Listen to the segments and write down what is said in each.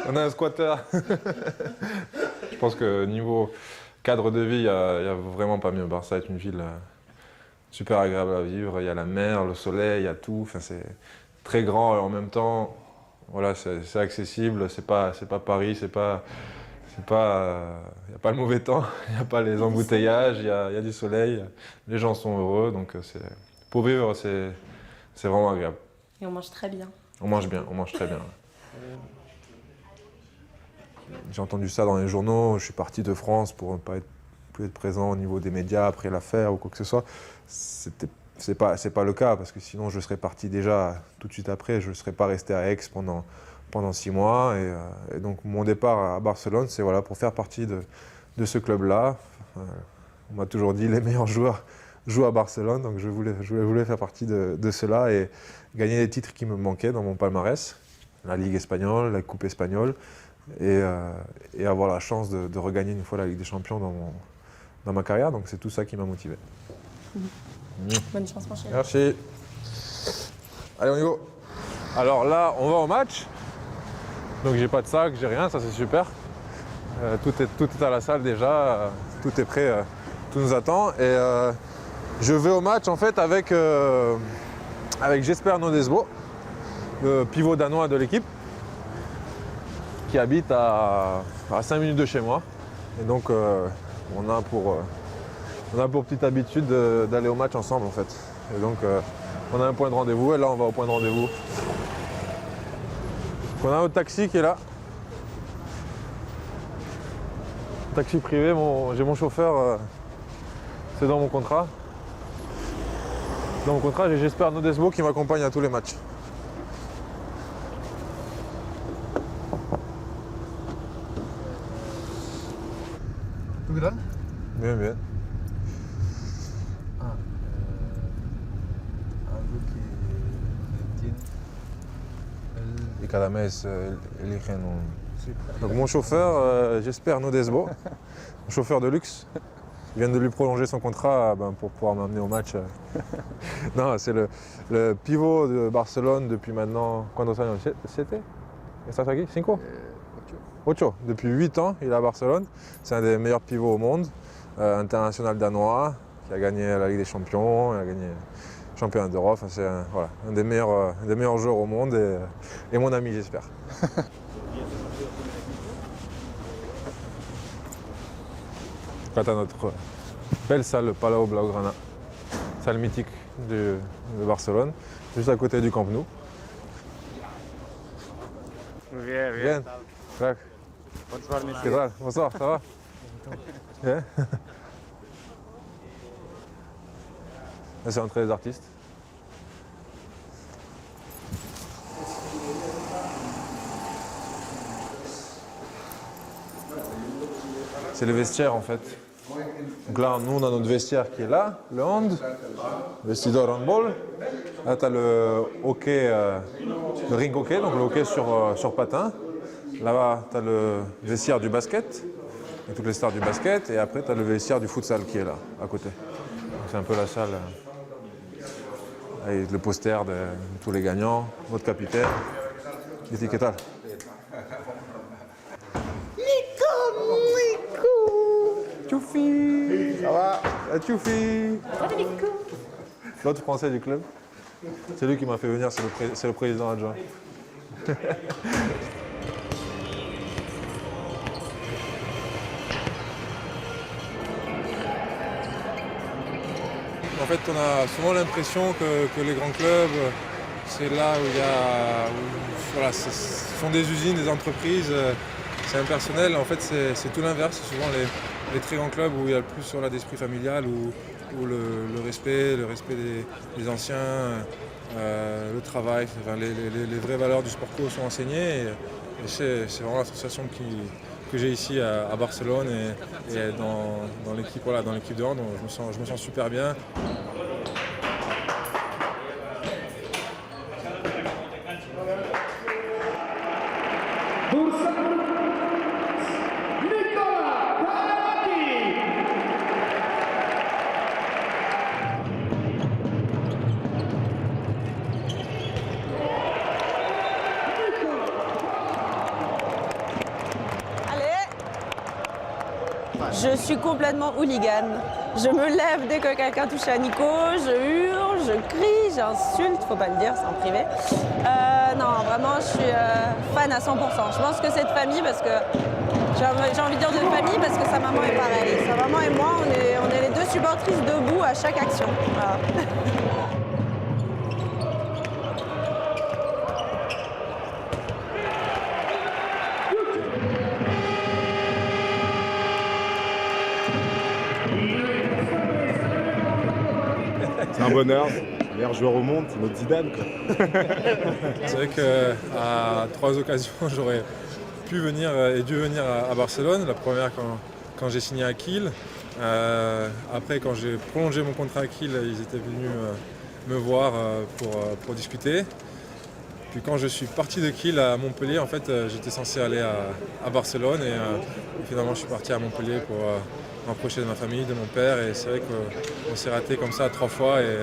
On a un squatter. Je pense que niveau cadre de vie, il y a vraiment pas mieux. Barça est une ville super agréable à vivre. Il y a la mer, le soleil, il y a tout. Enfin, c'est très grand et en même temps, voilà, c'est accessible. C'est pas Paris, il n'y a pas le mauvais temps, il n'y a pas les embouteillages, il y a du soleil, les gens sont heureux. Donc pour vivre, c'est vraiment agréable. Et on mange très bien. On mange bien, on mange très bien. J'ai entendu ça dans les journaux, je suis parti de France pour ne pas plus être présent au niveau des médias après l'affaire ou quoi que ce soit. C'est pas le cas, parce que sinon je serais parti déjà tout de suite après, je ne serais pas resté à Aix pendant 6 mois. Et donc mon départ à Barcelone, c'est voilà, pour faire partie de ce club-là. On m'a toujours dit les meilleurs joueurs jouent à Barcelone, donc je voulais faire partie de cela et gagner les titres qui me manquaient dans mon palmarès. La Ligue espagnole, la Coupe espagnole. Et avoir la chance de regagner une fois la Ligue des Champions dans ma carrière. Donc c'est tout ça qui m'a motivé. Bonne chance, mon chéri. Merci. Allez, on y va. Alors là, on va au match. Donc j'ai pas de sac, j'ai rien, ça c'est super. Tout est à la salle déjà, tout est prêt, tout nous attend. Et je vais au match en fait avec Jesper Nodesbo, le pivot danois de l'équipe, qui habite à 5 minutes de chez moi. Et donc on a pour petite habitude d'aller au match ensemble en fait. Et donc on a un point de rendez-vous et là on va au point de rendez-vous. On a notre taxi qui est là. Taxi privé, j'ai mon chauffeur, c'est dans mon contrat. Dans mon contrat, j'ai Jesper Nodesbo qui m'accompagne à tous les matchs. Tout grand? Bien, bien. Algo que entiendo. Et cada mes eligen un... Donc mon chauffeur, Jesper Nodesbo, mon chauffeur de luxe, je viens de lui prolonger son contrat pour pouvoir m'amener au match. Non, c'est le pivot de Barcelone depuis maintenant... ¿Cuántos años c'était? ¿Estás aquí? 5? 8. Depuis 8 ans, il est à Barcelone. C'est un des meilleurs pivots au monde, international danois, qui a gagné la Ligue des Champions, il a gagné le championnat d'Europe. Enfin, c'est un des meilleurs joueurs au monde et mon ami, j'espère. Là, tu as notre belle salle, le Palau Blaugrana, salle mythique de Barcelone, juste à côté du Camp Nou. Bien, Bien. Crac. Bonsoir, ¿Qué monsieur. tal? Bonsoir, ça va? Bien. Là, c'est l'entrée des artistes. C'est le vestiaire en fait. Donc là, nous, on a notre vestiaire qui est là, le hand, vestidor handball. Là, tu as le hockey, le ring hockey, donc le hockey sur patin. Là-bas, tu as le vestiaire du basket, avec toutes les stars du basket. Et après, tu as le vestiaire du futsal qui est là, à côté. C'est un peu la salle avec le poster de tous les gagnants, votre capitaine. L'étiquetal. Tchoufi! Ça va? Tchoufi! L'autre français du club. C'est lui qui m'a fait venir, c'est le président adjoint. En fait, on a souvent l'impression que les grands clubs, c'est là où il y a... voilà, ce sont des usines, des entreprises, c'est impersonnel. En fait, c'est tout l'inverse. C'est souvent les très grands clubs où il y a le plus sur d'esprit familial, où le respect des anciens, le travail, enfin, les vraies valeurs du sport co sont enseignées. Et c'est vraiment l'association que j'ai ici à Barcelone et dans l'équipe de hand. Je me sens super bien. Je suis complètement hooligan. Je me lève dès que quelqu'un touche à Nico, je hurle, je crie, j'insulte, faut pas le dire, c'est en privé. Non, vraiment, je suis fan à 100%. Je pense que c'est de famille parce que j'ai envie de dire de famille parce que sa maman est pareille. Sa maman et moi, on est les deux supportrices debout à chaque action. Voilà. C'est un bonheur, le meilleur joueur au monde, c'est notre Zidane, quoi. C'est vrai qu'à 3 occasions, j'aurais pu venir et dû venir à Barcelone. La première quand j'ai signé à Kiel. Après, quand j'ai prolongé mon contrat à Kiel, ils étaient venus me voir pour discuter. Puis quand je suis parti de Kiel à Montpellier, en fait, j'étais censé aller à Barcelone et finalement je suis parti à Montpellier pour m'approcher de ma famille, de mon père. Et c'est vrai qu'on s'est raté comme ça 3 fois et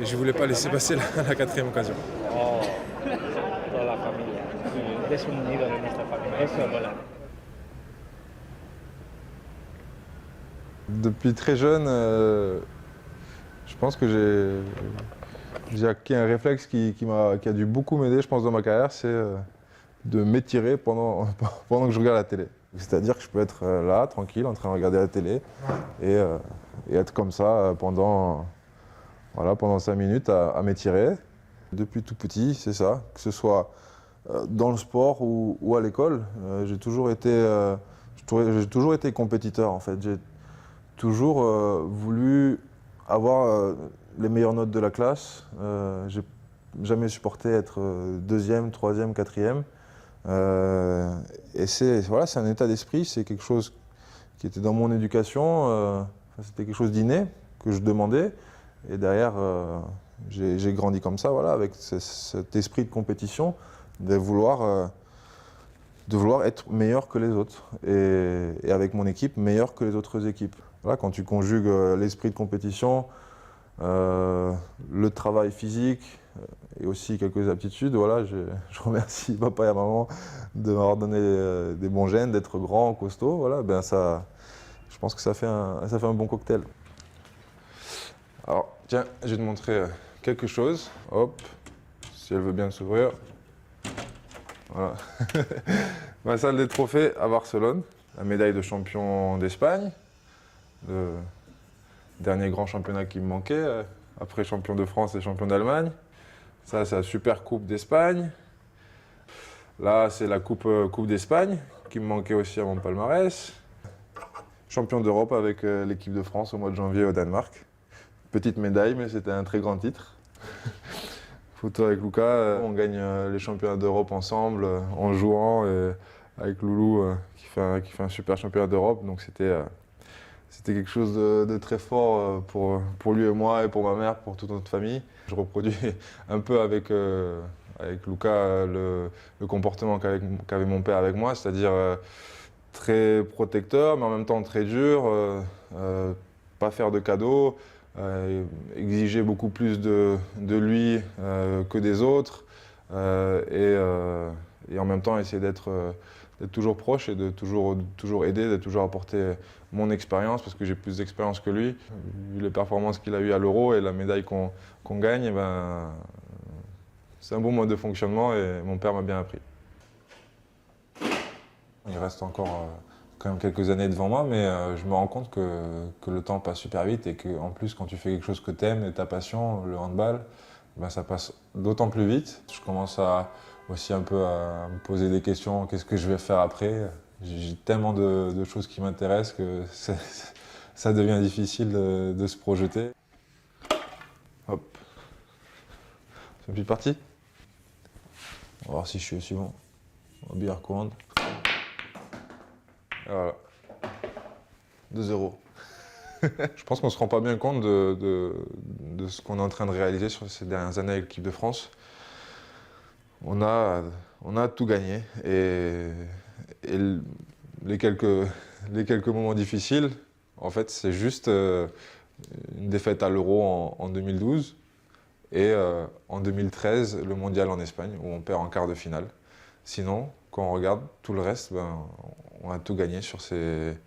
je ne voulais pas laisser passer la 4e occasion. Oh, toda la familia. Y es un unido de nuestra familia. Eso, voilà. Depuis très jeune, je pense que j'ai acquis un réflexe qui a dû beaucoup m'aider, je pense, dans ma carrière, c'est de m'étirer pendant que je regarde la télé. C'est-à-dire que je peux être là, tranquille, en train de regarder la télé et être comme ça pendant 5 minutes à m'étirer. Depuis tout petit, c'est ça, que ce soit dans le sport ou à l'école. J'ai toujours été compétiteur, en fait. J'ai toujours voulu avoir les meilleures notes de la classe. J'ai jamais supporté être 2e, 3e, 4e. Et c'est un état d'esprit, c'est quelque chose qui était dans mon éducation. C'était quelque chose d'inné que je demandais. Et derrière, j'ai grandi comme ça, voilà, avec cet esprit de compétition, de vouloir être meilleur que les autres. Et avec mon équipe, meilleur que les autres équipes. Voilà, quand tu conjugues l'esprit de compétition, le travail physique et aussi quelques aptitudes, voilà, je remercie papa et maman de m'avoir donné des bons gènes, d'être grand, costaud. Voilà, ben ça, je pense que ça fait un bon cocktail. Alors, tiens, je vais te montrer quelque chose. Hop, si elle veut bien s'ouvrir. Voilà. Ma salle des trophées à Barcelone, la médaille de champion d'Espagne, le dernier grand championnat qui me manquait, après champion de France et champion d'Allemagne. Ça, c'est la Super Coupe d'Espagne. Là, c'est la Coupe d'Espagne qui me manquait aussi à mon palmarès. Champion d'Europe avec l'équipe de France au mois de janvier au Danemark. Petite médaille, mais c'était un très grand titre. Photo avec Luca, on gagne les championnats d'Europe ensemble, en jouant, avec Loulou qui fait un super championnat d'Europe. Donc c'était quelque chose de très fort pour lui et moi et pour ma mère, pour toute notre famille. Je reproduis un peu avec Luca le comportement qu'avait mon père avec moi, c'est-à-dire très protecteur, mais en même temps très dur, pas faire de cadeaux. Exiger beaucoup plus de lui que des autres et en même temps essayer d'être toujours proche et de toujours aider, de toujours apporter mon expérience parce que j'ai plus d'expérience que lui. Vu les performances qu'il a eues à l'Euro et la médaille qu'on gagne, eh ben, c'est un bon mode de fonctionnement et mon père m'a bien appris. Il reste encore quand même quelques années devant moi, mais je me rends compte que le temps passe super vite et qu'en plus, quand tu fais quelque chose que tu aimes et ta passion, le handball, ben, ça passe d'autant plus vite. Je commence aussi un peu à me poser des questions, qu'est-ce que je vais faire après? J'ai tellement de choses qui m'intéressent que ça devient difficile de se projeter. Hop. C'est une petite partie. On va voir si je suis aussi bon. On va bien recommande. Voilà. 2-0. Je pense qu'on ne se rend pas bien compte de ce qu'on est en train de réaliser sur ces dernières années avec l'équipe de France. On a tout gagné et les quelques moments difficiles, en fait, c'est juste une défaite à l'Euro en 2012 et en 2013, le mondial en Espagne où on perd en quart de finale. Sinon, quand on regarde tout le reste, ben, on a tout gagné sur ces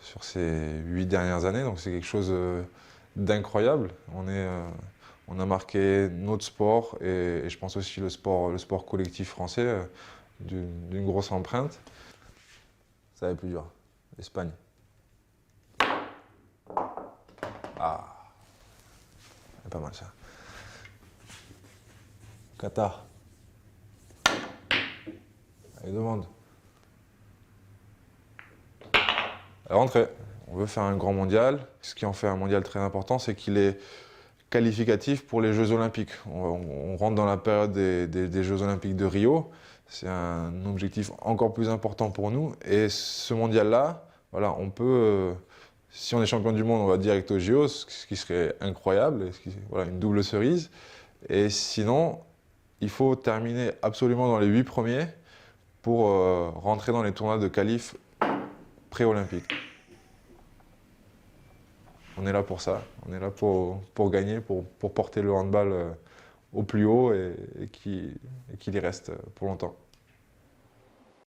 sur ces 8 dernières années, donc c'est quelque chose d'incroyable. On a marqué notre sport et je pense aussi le sport collectif français d'une grosse empreinte. Ça va être plus dur. L'Espagne. Ah, c'est pas mal ça. Qatar. Allez, demande. Rentrée. On veut faire un grand mondial. Ce qui en fait un mondial très important, c'est qu'il est qualificatif pour les Jeux Olympiques. On rentre dans la période des Jeux Olympiques de Rio. C'est un objectif encore plus important pour nous. Et ce mondial-là, voilà, on peut, si on est champion du monde, on va direct aux JO, ce qui serait incroyable, voilà, une double cerise. Et sinon, il faut terminer absolument dans les 8 premiers pour rentrer dans les tournois de qualif pré-olympiques. On est là pour ça, on est là pour gagner, pour porter le handball au plus haut et qu'il y reste pour longtemps.